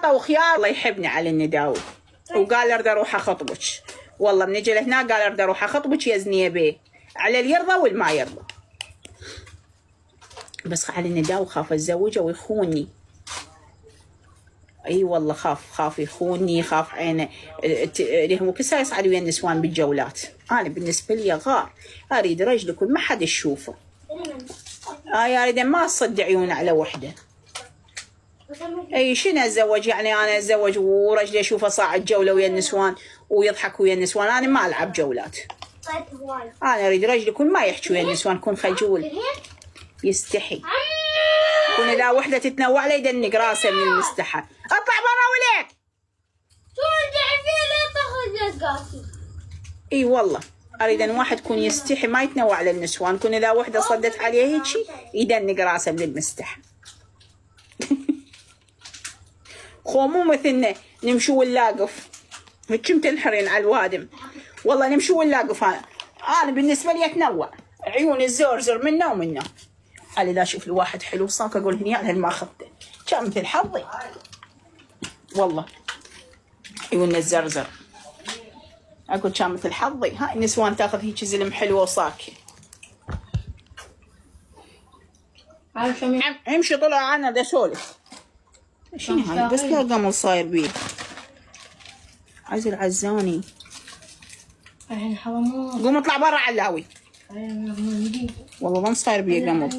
سلطه وخيار. الله يحبني علي النداوي، وقال ارد اروح اخطبك. والله من اجى لهنا قال ارد اروح اخطبك يا زنيبه، على اللي يرضى والما يرضى. بس علي النداوي خاف اتزوجه ويخونني. اي والله خاف يخونني، خاف عينه لهم كل ساعه يصعد ويا النسوان بالجولات. انا بالنسبه لي غار، اريد رجل يكون ما حد يشوفه. اريد ما اصد عيون على وحده. اي شنو اتزوج يعني؟ انا اتزوج ورجلي اشوفه صاعد جوله ويا النسوان ويضحك ويا النسوان؟ انا ما العب جولات. انا اريد رجل يكون ما يحكي ويا النسوان، يكون خجول يستحي. يكون اذا وحده تتنوع له يدنق راسه من المستحى. اطلع برا وليك. اي والله اريد ان واحد يكون يستحي ما يتنوع للنسوان، يكون اذا وحده صدت عليه هيجي يدنق راسه من المستحى. خو مو مثلنا نمشي ونلاقف هيك تنحرين على الوادم. والله نمشي ونلاقف. انا بالنسبه لي اتنوع، عيوني الزرزر منه ومنه. قال اذا اشوف الواحد حلو صاك اقول هني على ما اخذته، كان مثل حظي والله. عيوننا الزرزر اقول كان مثل حظي. هاي النسوان تاخذ هيك زلم حلوه وصاكي. امشي طلع عنا دا سولف. شنو هاي؟ بس لا قمر صاير بيه. عايز العزاني. قوم اطلع برا علاوي. والله ما صاير بيه قمر.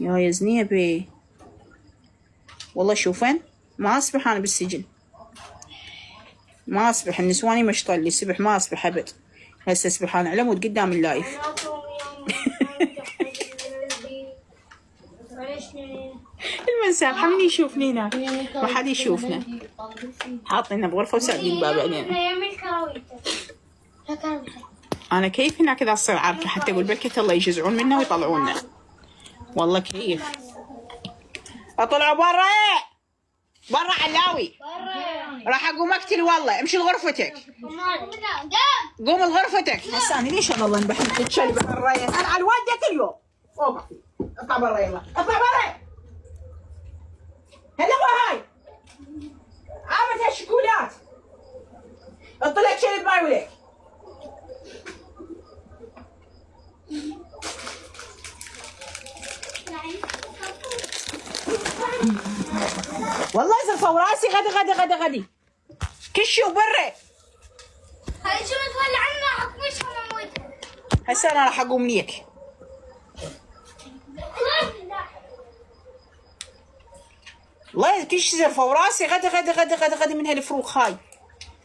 يا زنيبي والله شوفن ما اصبح انا بالسجن، ما اصبح. النسواني مش طلي سبح، ما اصبح ابد. هسه اسبح انا على مود قدام اللايف. المنساب من يشوفني هنا؟ ما حد يشوفنا. حاطيننا بغرفه وساعدين الباب علينا. انا كيف هناك اذا تصير عارفه حتى اقول بركه الله يجزعون منا ويطلعونا. والله كيف. اطلعوا برا. برا علاوي. راح اقوم اقتل والله. امشي لغرفتك. قوم لغرفتك. هسه انا ليش الله انبحث الكلب الرايه؟ انا على الواد اليوم. اطلع برا يلا. اطلع برا. هلا هاي عامل هالشكولات. اطلع كلب ماي ولك. والله زرفوا راسي غدي كشوا برا. هاي شو تولع عنا حكمشهم اموت. هسه انا راح اقوم ليك. والله كش زرفوا راسي غدي من هالفروخ هاي.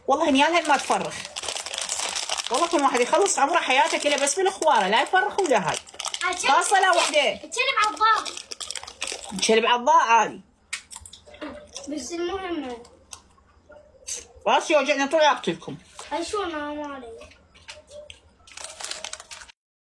والله نيالها ما تفرخ. والله كل واحد يخلص عمره حياته كله بس بالاخواره، لا يفرخ ولا هاي. خاصه لا وحده. تشلب عضاء. تشلب عضاء عادي. بس المهم راسي وجعني طلع اقتلكم. هاي شو انا ما علي.